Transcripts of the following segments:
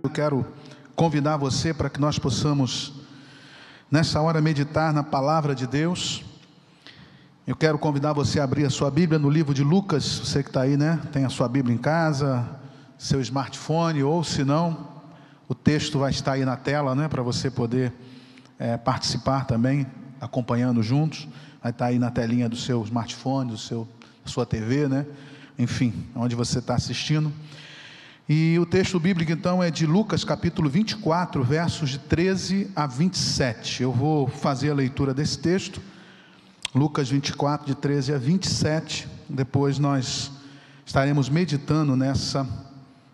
Eu quero convidar você para que nós possamos, nessa hora, meditar na palavra de Deus. Eu quero convidar você a abrir a sua Bíblia no livro de Lucas. Você que está aí, né? Tem a sua Bíblia em casa, seu smartphone, ou se não, o texto vai estar aí na tela, né? Para você poder participar também, acompanhando juntos. Vai estar aí na telinha do seu smartphone, da sua TV, né? Enfim, onde você está assistindo. E o texto bíblico então é de Lucas capítulo 24, versos de 13 a 27. Eu vou fazer a leitura desse texto, Lucas 24, de 13 a 27. Depois nós estaremos meditando nessa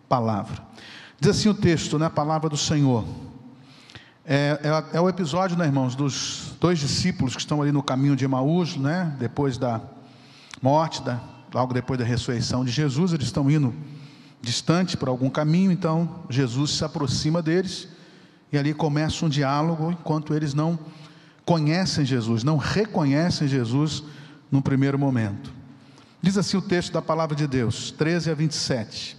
palavra. Diz assim o texto, né, a palavra do Senhor. É o episódio, né, irmãos, dos dois discípulos que estão ali no caminho de Emaús, né, depois da morte, logo depois da ressurreição de Jesus. Eles estão indo distante por algum caminho, então Jesus se aproxima deles e ali começa um diálogo, enquanto eles não conhecem Jesus, não reconhecem Jesus no primeiro momento. Diz assim o texto da palavra de Deus, 13 a 27.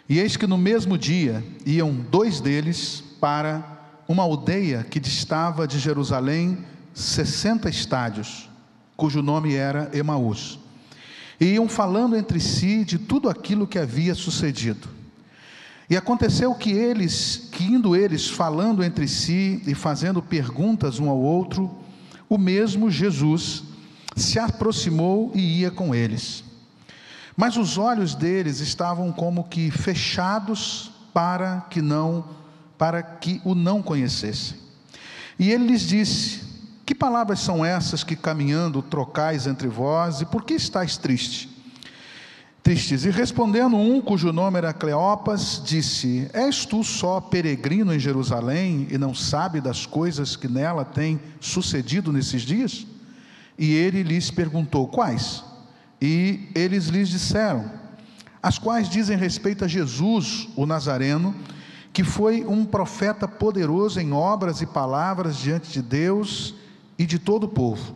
E eis que no mesmo dia iam dois deles para uma aldeia que distava de Jerusalém 60 estádios, cujo nome era Emaús. E iam falando entre si de tudo aquilo que havia sucedido. E aconteceu que indo eles falando entre si e fazendo perguntas um ao outro, o mesmo Jesus se aproximou e ia com eles. Mas os olhos deles estavam como que fechados para que o não conhecessem. E ele lhes disse: que palavras são essas que caminhando trocais entre vós, e por que estáis tristes? E respondendo um, cujo nome era Cleopas, disse: és tu só peregrino em Jerusalém, e não sabe das coisas que nela têm sucedido nesses dias? E ele lhes perguntou: quais? E eles lhes disseram: as quais dizem respeito a Jesus, o Nazareno, que foi um profeta poderoso em obras e palavras diante de Deus e de todo o povo,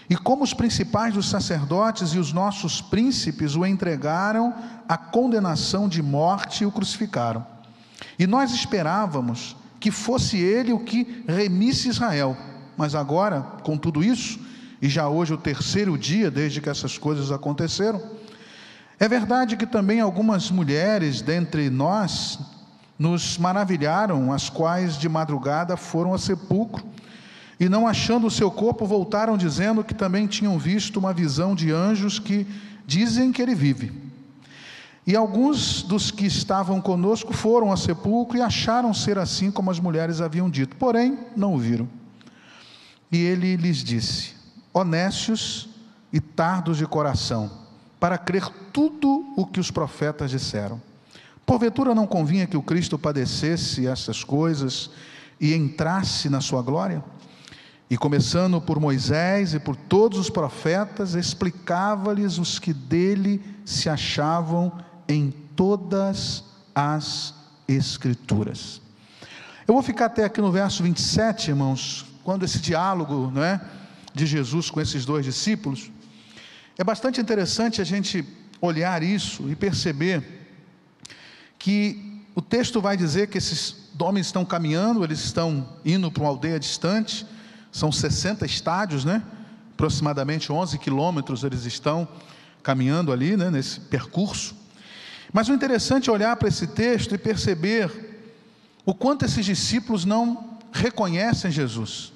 e como os principais dos sacerdotes e os nossos príncipes o entregaram à condenação de morte e o crucificaram. E nós esperávamos que fosse ele o que remisse Israel, mas agora, com tudo isso, e já hoje o terceiro dia desde que essas coisas aconteceram, é verdade que também algumas mulheres dentre nós nos maravilharam, as quais de madrugada foram ao sepulcro, e não achando o seu corpo, voltaram dizendo que também tinham visto uma visão de anjos que dizem que ele vive. E alguns dos que estavam conosco foram ao sepulcro e acharam ser assim como as mulheres haviam dito, porém não o viram. E ele lhes disse: honestos e tardos de coração, para crer tudo o que os profetas disseram. Porventura não convinha que o Cristo padecesse essas coisas e entrasse na sua glória? E começando por Moisés e por todos os profetas, explicava-lhes os que dele se achavam em todas as Escrituras. Eu vou ficar até aqui no verso 27, irmãos, quando esse diálogo, não é, de Jesus com esses dois discípulos. É bastante interessante a gente olhar isso e perceber que o texto vai dizer que esses homens estão caminhando, eles estão indo para uma aldeia distante. São 60 estádios, né? Aproximadamente 11 quilômetros eles estão caminhando ali, né? Nesse percurso. Mas o interessante é olhar para esse texto e perceber o quanto esses discípulos não reconhecem Jesus,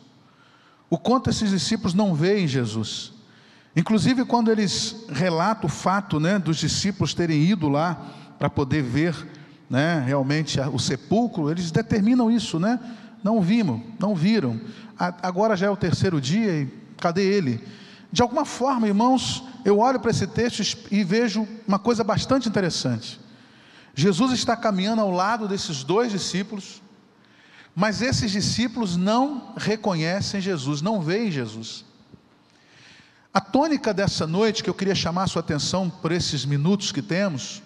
o quanto esses discípulos não veem Jesus. Inclusive quando eles relatam o fato, né, dos discípulos terem ido lá para poder ver, né, realmente o sepulcro, eles determinam isso, né? Não viram. Agora já é o terceiro dia e cadê ele? De alguma forma, irmãos, eu olho para esse texto e vejo uma coisa bastante interessante. Jesus está caminhando ao lado desses dois discípulos, mas esses discípulos não reconhecem Jesus, não veem Jesus. A tônica dessa noite, que eu queria chamar a sua atenção por esses minutos que temos,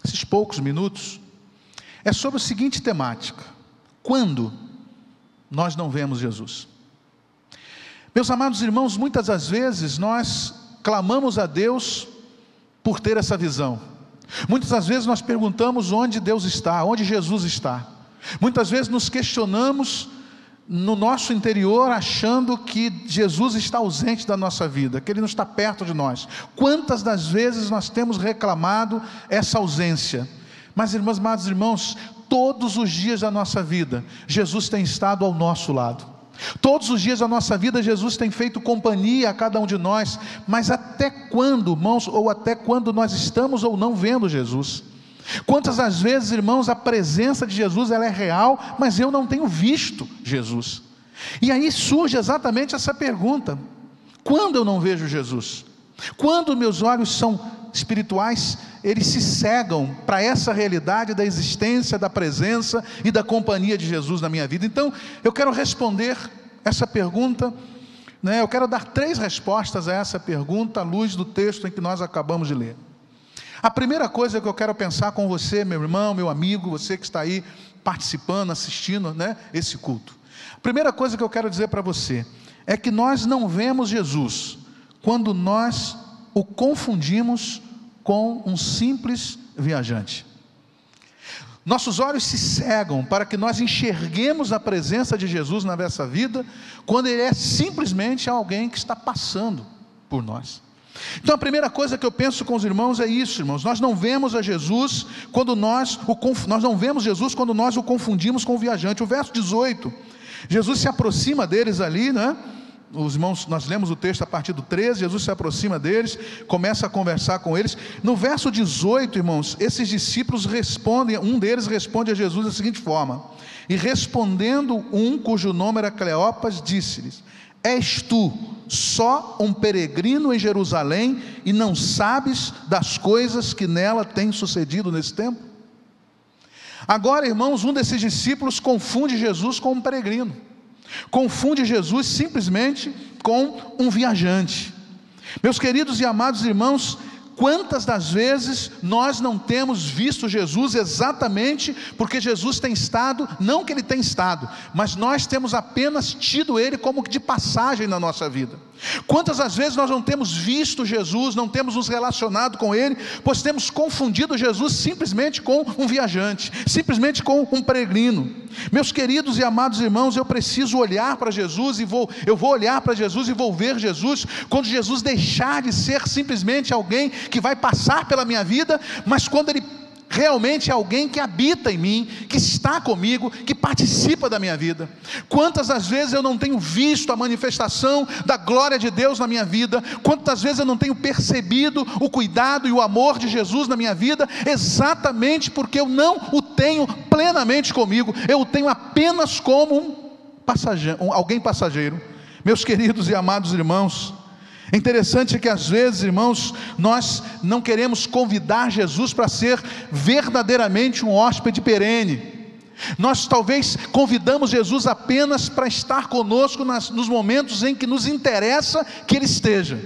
esses poucos minutos, é sobre a seguinte temática: quando nós não vemos Jesus. Meus amados irmãos, muitas das vezes nós clamamos a Deus por ter essa visão. Muitas das vezes nós perguntamos onde Deus está, onde Jesus está. Muitas vezes nos questionamos no nosso interior, achando que Jesus está ausente da nossa vida, que Ele não está perto de nós. Quantas das vezes nós temos reclamado essa ausência? Mas, irmãs, amados irmãos, todos os dias da nossa vida, Jesus tem estado ao nosso lado. Todos os dias da nossa vida, Jesus tem feito companhia a cada um de nós. Mas até quando, irmãos, ou até quando nós estamos ou não vendo Jesus? Quantas das vezes, irmãos, a presença de Jesus ela é real, mas eu não tenho visto Jesus? E aí surge exatamente essa pergunta: quando eu não vejo Jesus? Quando meus olhos são espirituais, eles se cegam para essa realidade da existência, da presença e da companhia de Jesus na minha vida. Então, eu quero responder essa pergunta, né? Eu quero dar 3 respostas a essa pergunta à luz do texto em que nós acabamos de ler. A primeira coisa que eu quero pensar com você, meu irmão, meu amigo, você que está aí participando, assistindo, né, esse culto. A primeira coisa que eu quero dizer para você é que nós não vemos Jesus quando nós o confundimos com um simples viajante. Nossos olhos se cegam para que nós enxerguemos a presença de Jesus na nossa vida, quando Ele é simplesmente alguém que está passando por nós. Então a primeira coisa que eu penso com os irmãos é isso, irmãos: nós não vemos a Jesus quando nós não vemos Jesus quando nós o confundimos com o viajante. O verso 18, Jesus se aproxima deles ali, né? Os irmãos, nós lemos o texto a partir do 13, Jesus se aproxima deles, começa a conversar com eles. No verso 18, irmãos, esses discípulos respondem, um deles responde a Jesus da seguinte forma: e respondendo um cujo nome era Cleopas, disse-lhes: és tu só um peregrino em Jerusalém e não sabes das coisas que nela têm sucedido nesse tempo? Agora, irmãos, um desses discípulos confunde Jesus com um peregrino, confunde Jesus simplesmente com um viajante. Meus queridos e amados irmãos, quantas das vezes nós não temos visto Jesus exatamente porque Jesus tem estado, não que Ele tem estado, mas nós temos apenas tido Ele como de passagem na nossa vida. Quantas das vezes nós não temos visto Jesus, não temos nos relacionado com Ele, pois temos confundido Jesus simplesmente com um viajante, simplesmente com um peregrino. Meus queridos e amados irmãos, eu preciso olhar para Jesus eu vou olhar para Jesus e vou ver Jesus quando Jesus deixar de ser simplesmente alguém que vai passar pela minha vida, mas quando Ele realmente é alguém que habita em mim, que está comigo, que participa da minha vida. Quantas das vezes eu não tenho visto a manifestação da glória de Deus na minha vida? Quantas vezes eu não tenho percebido o cuidado e o amor de Jesus na minha vida? Exatamente porque eu não o tenho plenamente comigo, eu o tenho apenas como um passageiro, alguém passageiro. Meus queridos e amados irmãos, é interessante que às vezes, irmãos, nós não queremos convidar Jesus para ser verdadeiramente um hóspede perene. Nós talvez convidamos Jesus apenas para estar conosco nos momentos em que nos interessa que Ele esteja,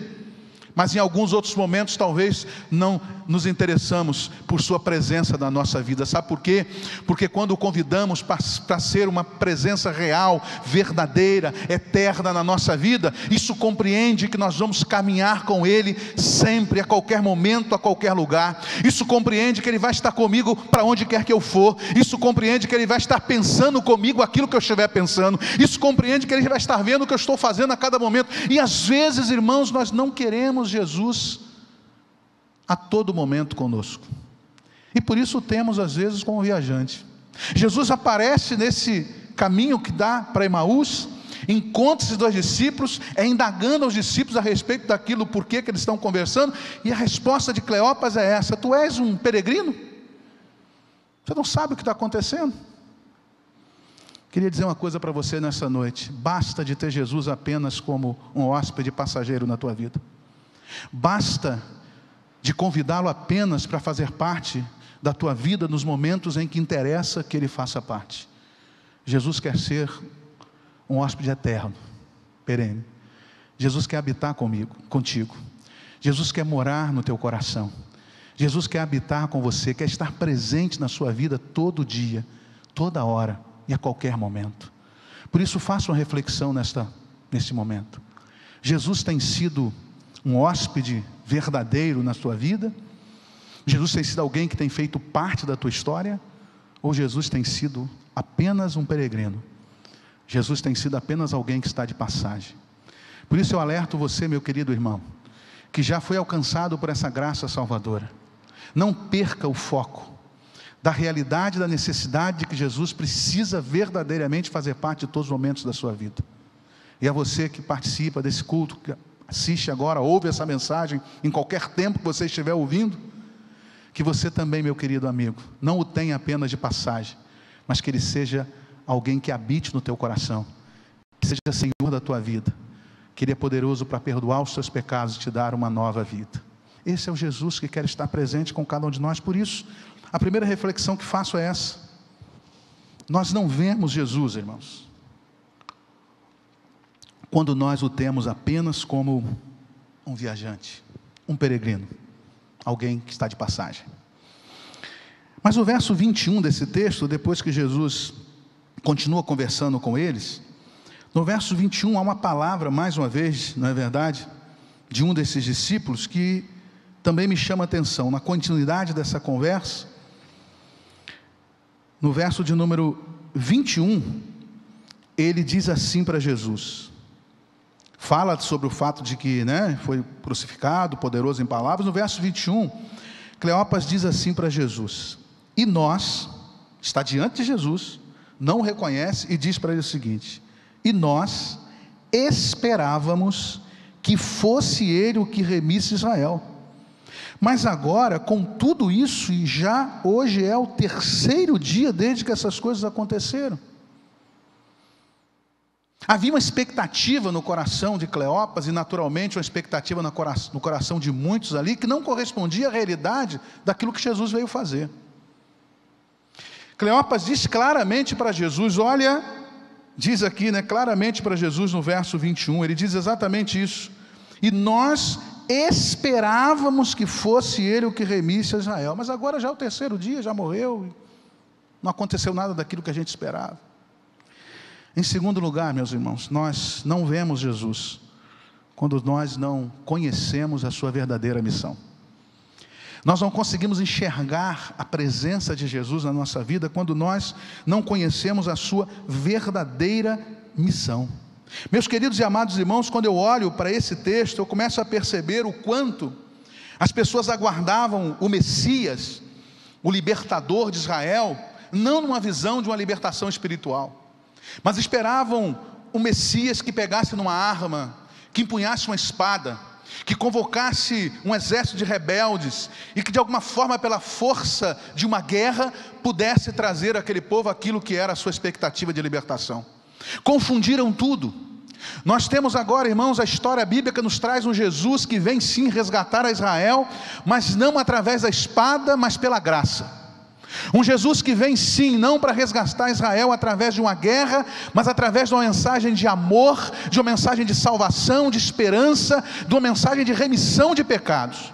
mas em alguns outros momentos talvez não nos interessamos por sua presença na nossa vida. Sabe por quê? Porque quando o convidamos para ser uma presença real, verdadeira, eterna na nossa vida, isso compreende que nós vamos caminhar com Ele sempre, a qualquer momento, a qualquer lugar. Isso compreende que Ele vai estar comigo para onde quer que eu for. Isso compreende que Ele vai estar pensando comigo aquilo que eu estiver pensando. Isso compreende que Ele vai estar vendo o que eu estou fazendo a cada momento. E às vezes, irmãos, nós não queremos Jesus a todo momento conosco, e por isso temos às vezes como viajante. Jesus aparece nesse caminho que dá para Emaús, encontra esses 2 discípulos, indagando aos discípulos a respeito daquilo, por que eles estão conversando, e a resposta de Cleopas é essa: tu és um peregrino? Você não sabe o que está acontecendo? Queria dizer uma coisa para você nessa noite: basta de ter Jesus apenas como um hóspede passageiro na tua vida. Basta de convidá-lo apenas para fazer parte da tua vida nos momentos em que interessa que Ele faça parte. Jesus quer ser um hóspede eterno, perene. Jesus quer habitar contigo. Jesus quer morar no teu coração. Jesus quer habitar com você, quer estar presente na sua vida todo dia, toda hora e a qualquer momento. Por isso, faça uma reflexão nesse momento. Jesus tem sido um hóspede verdadeiro na sua vida? Jesus tem sido alguém que tem feito parte da tua história? Ou Jesus tem sido apenas um peregrino? Jesus tem sido apenas alguém que está de passagem. Por isso eu alerto você, meu querido irmão, que já foi alcançado por essa graça salvadora. Não perca o foco da realidade, da necessidade de que Jesus precisa verdadeiramente fazer parte de todos os momentos da sua vida. E a você que participa desse culto, que assiste agora, ouve essa mensagem, em qualquer tempo que você estiver ouvindo, que você também, meu querido amigo, não o tenha apenas de passagem, mas que ele seja alguém que habite no teu coração, que seja Senhor da tua vida, que Ele é poderoso para perdoar os teus pecados e te dar uma nova vida. Esse é o Jesus que quer estar presente com cada um de nós. Por isso, a primeira reflexão que faço é essa: nós não vemos Jesus, irmãos, quando nós o temos apenas como um viajante, um peregrino, alguém que está de passagem. Mas o verso 21 desse texto, depois que Jesus continua conversando com eles, no verso 21 há uma palavra, mais uma vez, não é verdade, de um desses discípulos que também me chama a atenção. Na continuidade dessa conversa, no verso de número 21, ele diz assim para Jesus, fala sobre o fato de que, foi crucificado, poderoso em palavras. No verso 21, Cleopas diz assim para Jesus, e nós, está diante de Jesus, não o reconhece e diz para ele o seguinte: e nós esperávamos que fosse ele o que remisse Israel. Mas agora, com tudo isso, e já hoje é o terceiro dia desde que essas coisas aconteceram. Havia uma expectativa no coração de Cleopas, e naturalmente uma expectativa no coração de muitos ali, que não correspondia à realidade daquilo que Jesus veio fazer. Cleopas diz claramente para Jesus, olha, diz aqui, claramente para Jesus no verso 21, ele diz exatamente isso: e nós esperávamos que fosse ele o que remisse a Israel. Mas agora já é o terceiro dia, já morreu, não aconteceu nada daquilo que a gente esperava. Em segundo lugar, meus irmãos, nós não vemos Jesus quando nós não conhecemos a sua verdadeira missão. Nós não conseguimos enxergar a presença de Jesus na nossa vida quando nós não conhecemos a sua verdadeira missão. Meus queridos e amados irmãos, quando eu olho para esse texto, eu começo a perceber o quanto as pessoas aguardavam o Messias, o libertador de Israel, não numa visão de uma libertação espiritual, mas esperavam o Messias que pegasse numa arma, que empunhasse uma espada, que convocasse um exército de rebeldes, e que de alguma forma, pela força de uma guerra, pudesse trazer àquele povo aquilo que era a sua expectativa de libertação. Confundiram tudo. Nós temos agora, irmãos, a história bíblica nos traz um Jesus que vem sim resgatar a Israel, mas não através da espada, mas pela graça. Um Jesus que vem sim, não para resgatar Israel através de uma guerra, mas através de uma mensagem de amor, de uma mensagem de salvação, de esperança, de uma mensagem de remissão de pecados.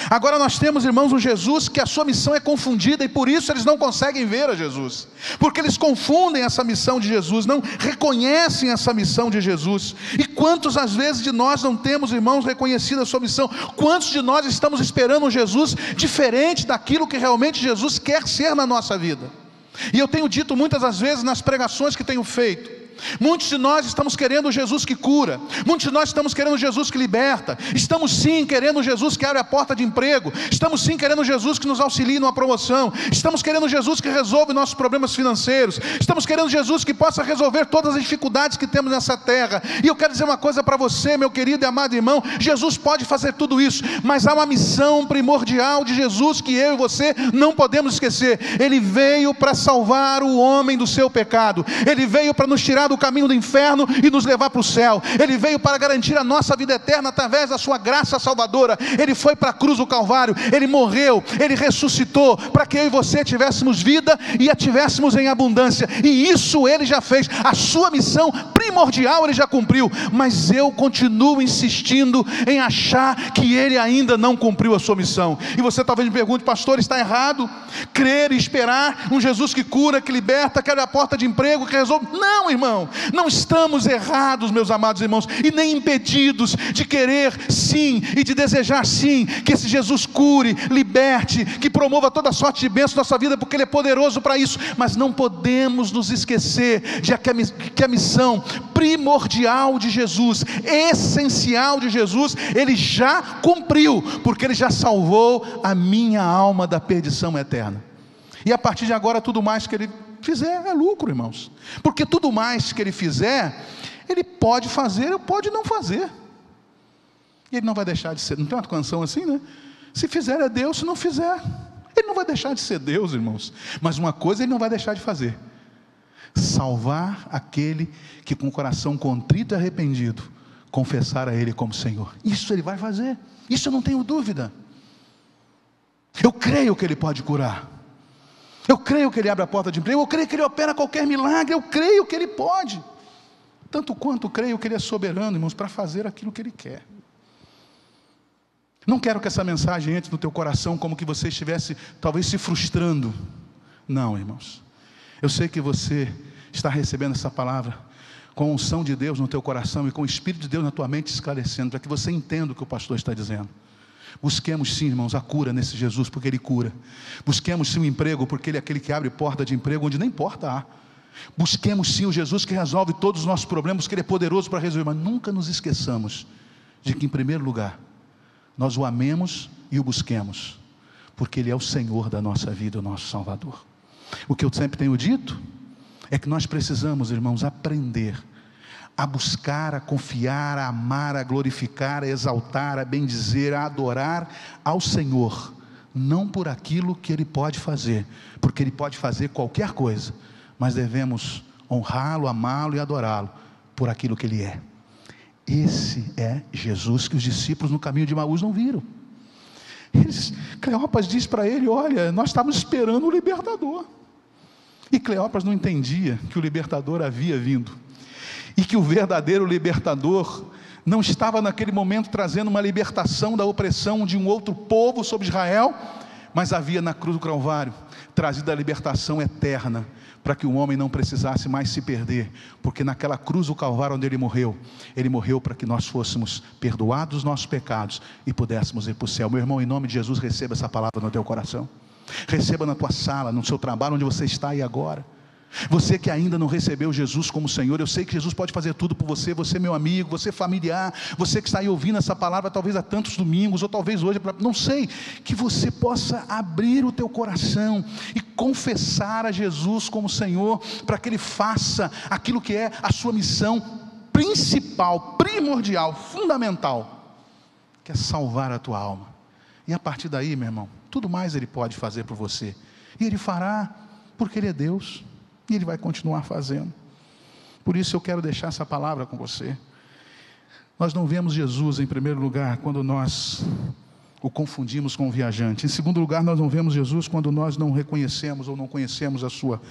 Agora nós temos, irmãos, um Jesus que a sua missão é confundida, e por isso eles não conseguem ver a Jesus, porque eles confundem essa missão de Jesus, não reconhecem essa missão de Jesus. E quantos às vezes de nós não temos, irmãos, reconhecido a sua missão? Quantos de nós estamos esperando um Jesus diferente daquilo que realmente Jesus quer ser na nossa vida? E eu tenho dito muitas das vezes nas pregações que tenho feito, muitos de nós estamos querendo Jesus que cura, muitos de nós estamos querendo Jesus que liberta, estamos sim querendo Jesus que abre a porta de emprego, estamos sim querendo Jesus que nos auxilie numa promoção, estamos querendo Jesus que resolve nossos problemas financeiros, estamos querendo Jesus que possa resolver todas as dificuldades que temos nessa terra. E eu quero dizer uma coisa para você, meu querido e amado irmão: Jesus pode fazer tudo isso, mas há uma missão primordial de Jesus que eu e você não podemos esquecer. Ele veio para salvar o homem do seu pecado, ele veio para nos tirar do caminho do inferno e nos levar para o céu, ele veio para garantir a nossa vida eterna através da sua graça salvadora. Ele foi para a cruz do Calvário, ele morreu, ele ressuscitou para que eu e você tivéssemos vida e a tivéssemos em abundância, e isso ele já fez. A sua missão primordial ele já cumpriu, mas eu continuo insistindo em achar que ele ainda não cumpriu a sua missão. E você talvez me pergunte: pastor, está errado crer e esperar um Jesus que cura, que liberta, que abre a porta de emprego, que resolve? Não, irmão, não estamos errados, meus amados irmãos, e nem impedidos de querer sim, e de desejar sim, que esse Jesus cure, liberte, que promova toda sorte de bênção na nossa vida, porque ele é poderoso para isso. Mas não podemos nos esquecer de que a missão primordial de Jesus, essencial de Jesus, ele já cumpriu, porque ele já salvou a minha alma da perdição eterna. E a partir de agora, tudo mais que ele fizer é lucro, irmãos, porque tudo mais que ele fizer, ele pode fazer ou pode não fazer, e ele não vai deixar de ser. Não tem uma canção assim, né? Se fizer é Deus, se não fizer, ele não vai deixar de ser Deus, irmãos. Mas uma coisa ele não vai deixar de fazer: salvar aquele que com o coração contrito e arrependido confessar a ele como Senhor. Isso ele vai fazer, isso eu não tenho dúvida. Eu creio que ele pode curar, eu creio que ele abre a porta de emprego, eu creio que ele opera qualquer milagre, eu creio que ele pode, tanto quanto creio que ele é soberano, irmãos, para fazer aquilo que ele quer. Não quero que essa mensagem entre no teu coração como que você estivesse talvez se frustrando. Não, irmãos, eu sei que você está recebendo essa palavra com a unção de Deus no teu coração e com o Espírito de Deus na tua mente esclarecendo, para que você entenda o que o pastor está dizendo. Busquemos sim, irmãos, a cura nesse Jesus, porque ele cura. Busquemos sim o emprego, porque ele é aquele que abre porta de emprego onde nem porta há. Busquemos sim o Jesus que resolve todos os nossos problemas, porque ele é poderoso para resolver. Mas nunca nos esqueçamos de que, em primeiro lugar, nós o amemos e o busquemos, porque ele é o Senhor da nossa vida, o nosso Salvador. O que eu sempre tenho dito é que nós precisamos, irmãos, aprender a buscar, a confiar, a amar, a glorificar, a exaltar, a bendizer, a adorar ao Senhor, não por aquilo que ele pode fazer, porque ele pode fazer qualquer coisa, mas devemos honrá-lo, amá-lo e adorá-lo por aquilo que ele é. Esse é Jesus que os discípulos no caminho de Emaús não viram. Cleopas diz para ele: olha, nós estávamos esperando o libertador. E Cleopas não entendia que o libertador havia vindo, e que o verdadeiro libertador não estava naquele momento trazendo uma libertação da opressão de um outro povo sobre Israel, mas havia na cruz do Calvário trazido a libertação eterna, para que o homem não precisasse mais se perder, porque naquela cruz do Calvário onde ele morreu para que nós fôssemos perdoados dos nossos pecados e pudéssemos ir para o céu. Meu irmão, em nome de Jesus, receba essa palavra no teu coração, receba na tua sala, no seu trabalho, onde você está aí agora. Você que ainda não recebeu Jesus como Senhor, eu sei que Jesus pode fazer tudo por você, você meu amigo, você familiar, você que está aí ouvindo essa palavra talvez há tantos domingos, ou talvez hoje, não sei, que você possa abrir o teu coração e confessar a Jesus como Senhor, para que Ele faça aquilo que é a sua missão principal, primordial, fundamental, que é salvar a tua alma. E a partir daí, meu irmão, tudo mais Ele pode fazer por você, e Ele fará, porque Ele é Deus, e Ele vai continuar fazendo. Por isso eu quero deixar essa palavra com você. Nós não vemos Jesus em primeiro lugar quando nós o confundimos com um viajante. Em segundo lugar, nós não vemos Jesus quando nós não reconhecemos ou não conhecemos a sua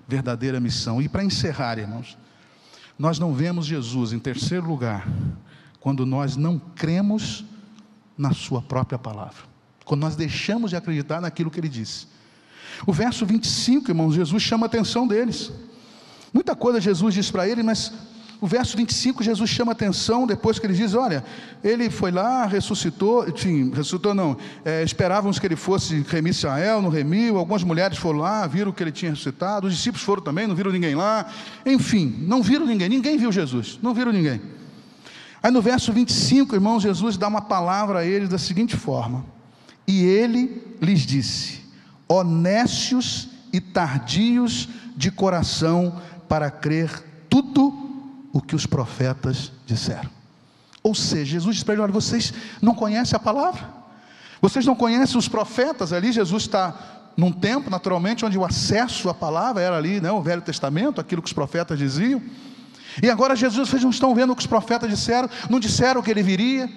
verdadeira missão. E para encerrar, irmãos, nós não vemos Jesus em terceiro lugar quando nós não cremos na sua própria palavra, quando nós deixamos de acreditar naquilo que Ele disse. O verso 25, irmãos, Jesus chama a atenção deles. Muita coisa Jesus diz para ele, mas o verso 25, Jesus chama a atenção, depois que ele diz, olha, ele foi lá, ressuscitou, enfim, ressuscitou não, esperávamos que ele fosse remir Israel, não remiu, algumas mulheres foram lá, viram que ele tinha ressuscitado, os discípulos foram também, não viram ninguém lá, enfim, não viram ninguém viu Jesus, não viram ninguém. Aí no verso 25, irmãos, Jesus dá uma palavra a eles da seguinte forma: e ele lhes disse: honestos e tardios de coração para crer tudo o que os profetas disseram. Ou seja, Jesus diz para ele: olha, vocês não conhecem a palavra? Vocês não conhecem os profetas? Ali Jesus está num tempo, naturalmente, onde o acesso à palavra era ali, né, o Velho Testamento, aquilo que os profetas diziam. E agora Jesus, vocês não estão vendo o que os profetas disseram? Não disseram que ele viria?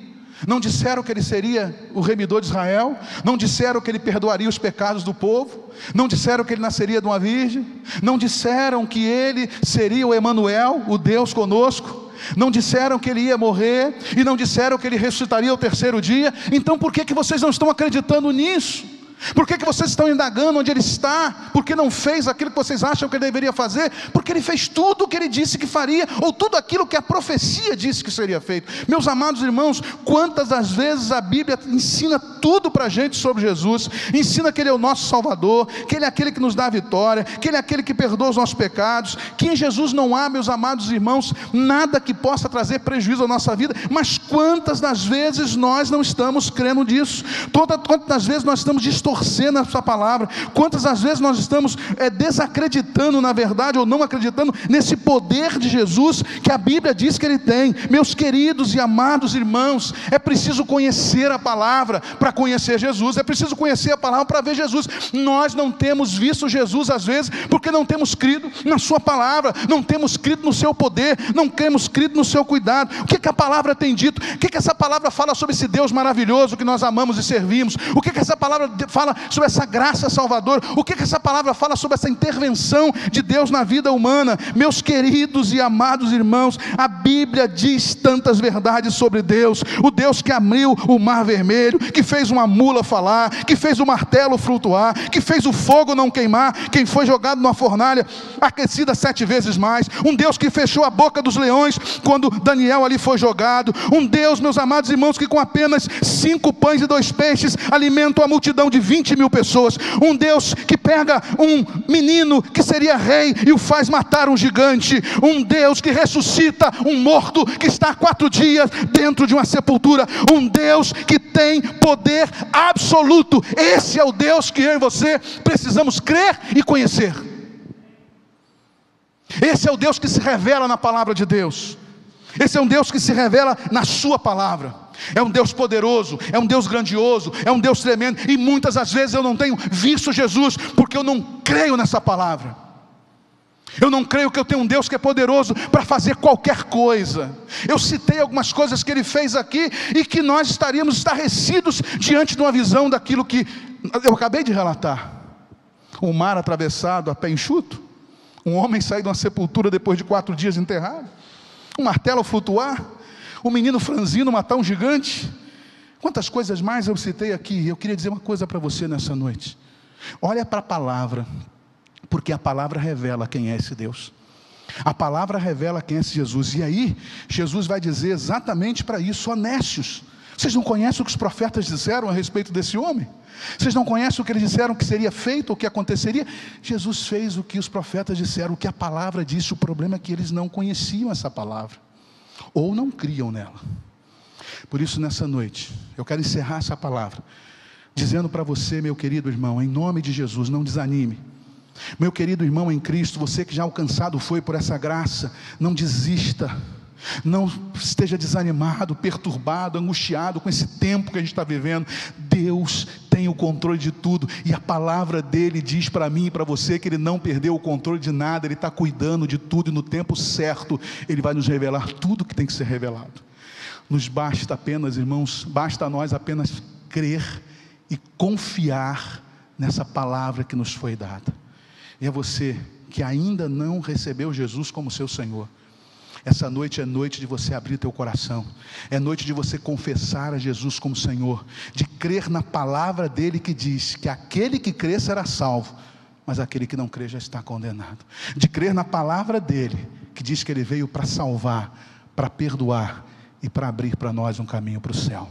Não disseram que ele seria o remidor de Israel, não disseram que ele perdoaria os pecados do povo, não disseram que ele nasceria de uma virgem, não disseram que ele seria o Emanuel, o Deus conosco, não disseram que ele ia morrer, e não disseram que ele ressuscitaria ao terceiro dia. Então por que vocês não estão acreditando nisso? Por que vocês estão indagando onde ele está? Porque não fez aquilo que vocês acham que ele deveria fazer? Porque ele fez tudo o que ele disse que faria, ou tudo aquilo que a profecia disse que seria feito. Meus amados irmãos, quantas das vezes a Bíblia ensina tudo para a gente sobre Jesus, ensina que ele é o nosso Salvador, que ele é aquele que nos dá a vitória, que ele é aquele que perdoa os nossos pecados, que em Jesus não há, meus amados irmãos, nada que possa trazer prejuízo à nossa vida. Mas quantas das vezes nós não estamos crendo nisso? Quantas das vezes nós estamos distorcendo a sua palavra? Quantas das vezes nós estamos desacreditando, na verdade, ou não acreditando nesse poder de Jesus que a Bíblia diz que ele tem? Meus queridos e amados irmãos, é preciso conhecer a palavra para conhecer Jesus, é preciso conhecer a palavra para ver Jesus. Nós não temos visto Jesus às vezes porque não temos crido na sua palavra, não temos crido no seu poder, não temos crido no seu cuidado. O que a palavra tem dito? O que essa palavra fala sobre esse Deus maravilhoso que nós amamos e servimos? O que essa palavra fala sobre essa graça salvadora? O que essa palavra fala sobre essa intervenção de Deus na vida humana? Meus queridos e amados irmãos, a Bíblia diz tantas verdades sobre Deus. O Deus que abriu o mar vermelho, que fez uma mula falar, que fez o martelo flutuar, que fez o fogo não queimar quem foi jogado numa fornalha aquecida 7 vezes mais. Um Deus que fechou a boca dos leões quando Daniel ali foi jogado. Um Deus, meus amados irmãos, que com apenas 5 pães e 2 peixes alimenta a multidão de 20.000 pessoas. Um Deus que pega um menino que seria rei e o faz matar um gigante. Um Deus que ressuscita um morto que está há 4 dias dentro de uma sepultura. Um Deus que tem poder absoluto. Esse é o Deus que eu e você precisamos crer e conhecer. Esse é o Deus que se revela na palavra de Deus. Esse é um Deus que se revela na sua palavra. É um Deus poderoso, é um Deus grandioso, é um Deus tremendo. E muitas das vezes eu não tenho visto Jesus porque eu não creio nessa palavra. Eu não creio que eu tenho um Deus que é poderoso para fazer qualquer coisa. Eu citei algumas coisas que ele fez aqui e que nós estaríamos estarrecidos diante de uma visão daquilo que eu acabei de relatar. Um mar atravessado a pé enxuto, um homem sair de uma sepultura depois de 4 dias enterrado, um martelo flutuar, um menino franzino matar um gigante. Quantas coisas mais eu citei aqui. Eu queria dizer uma coisa para você nessa noite. Olha para a palavra, porque a palavra revela quem é esse Deus. A palavra revela quem é esse Jesus. E aí, Jesus vai dizer exatamente para isso: honestos. Vocês não conhecem o que os profetas disseram a respeito desse homem? Vocês não conhecem o que eles disseram que seria feito, o que aconteceria? Jesus fez o que os profetas disseram, o que a palavra disse. O problema é que eles não conheciam essa palavra, ou não criam nela. Por isso, nessa noite, eu quero encerrar essa palavra dizendo para você, meu querido irmão, em nome de Jesus, não desanime. Meu querido irmão em Cristo, você que já alcançado foi por essa graça, não desista. Não esteja desanimado, perturbado, angustiado com esse tempo que a gente está vivendo. Deus tem o controle de tudo, e a palavra dele diz para mim e para você que ele não perdeu o controle de nada. Ele está cuidando de tudo, e no tempo certo ele vai nos revelar tudo que tem que ser revelado. Nos basta apenas, irmãos, basta a nós apenas crer e confiar nessa palavra que nos foi dada. E é você que ainda não recebeu Jesus como seu Senhor, essa noite é noite de você abrir teu coração, é noite de você confessar a Jesus como Senhor, de crer na palavra dele que diz que aquele que crê será salvo, mas aquele que não crê já está condenado. De crer na palavra dele que diz que ele veio para salvar, para perdoar e para abrir para nós um caminho para o céu.